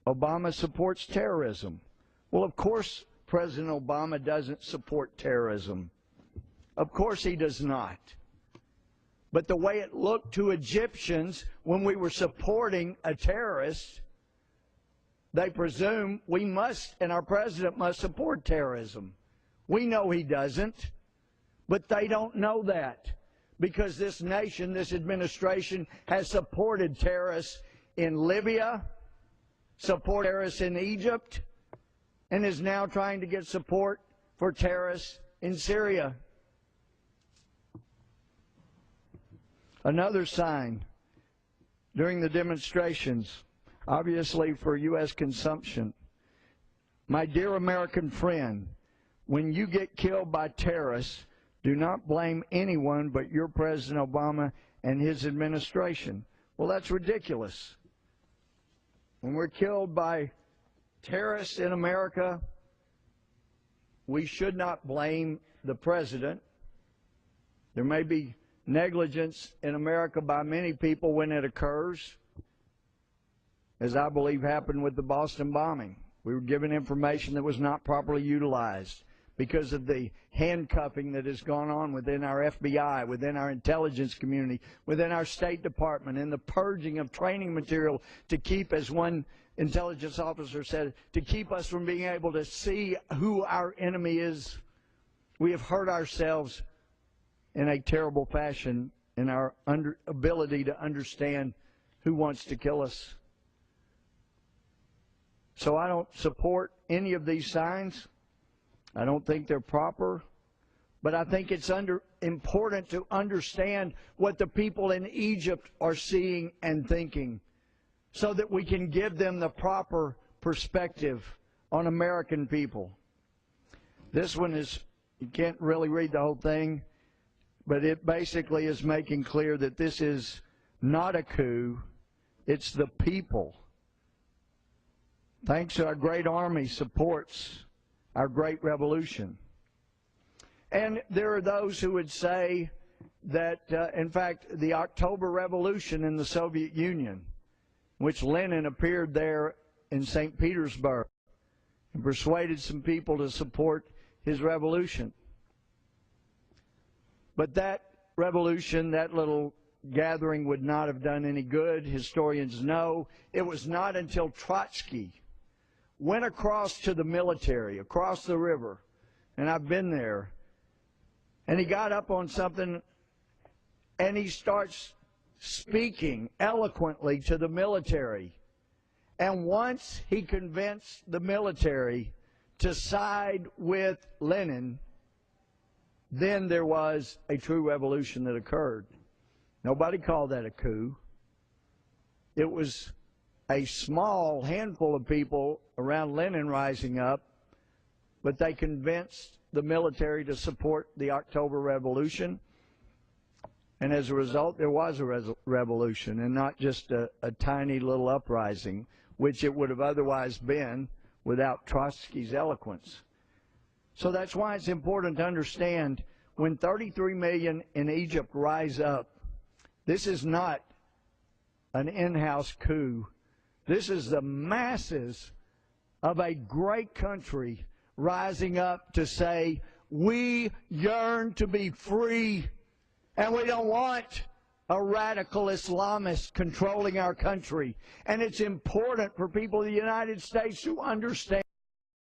Obama supports terrorism. Well, of course President Obama doesn't support terrorism. Of course he does not. But the way it looked to Egyptians when we were supporting a terrorist, they presume we must, and our president must, support terrorism. We know he doesn't, but they don't know that because this nation, this administration, has supported terrorists in Libya, supported terrorists in Egypt, and is now trying to get support for terrorists in Syria. Another sign during the demonstrations, obviously for U.S. consumption. My dear American friend, when you get killed by terrorists, do not blame anyone but your President Obama and his administration. Well, that's ridiculous. When we're killed by terrorists in America, we should not blame the president. There may be negligence in America by many people when it occurs, as I believe happened with the Boston bombing. We were given information that was not properly utilized because of the handcuffing that has gone on within our FBI, within our intelligence community, within our State Department, and the purging of training material to keep, as one intelligence officer said, to keep us from being able to see who our enemy is. We have hurt ourselves in a terrible fashion in our ability to understand who wants to kill us. So I don't support any of these signs. I don't think they're proper. But I think it's important to understand what the people in Egypt are seeing and thinking so that we can give them the proper perspective on American people. This one is, you can't really read the whole thing, but it basically is making clear that this is not a coup, it's the people. Thanks to our great army supports our great revolution. And there are those who would say that, in fact, the October Revolution in the Soviet Union, which Lenin appeared there in St. Petersburg and persuaded some people to support his revolution. But that revolution, that little gathering would not have done any good. Historians know it was not until Trotsky went across to the military, across the river, and I've been there, and he got up on something and he starts speaking eloquently to the military. And once he convinced the military to side with Lenin, then there was a true revolution that occurred. Nobody called that a coup. It was a small handful of people around Lenin rising up, but they convinced the military to support the October Revolution. And as a result, there was a revolution and not just a tiny little uprising, which it would have otherwise been without Trotsky's eloquence. So that's why it's important to understand when 33 million in Egypt rise up, this is not an in-house coup. This is the masses of a great country rising up to say, we yearn to be free and we don't want a radical Islamist controlling our country. And it's important for people in the United States to understand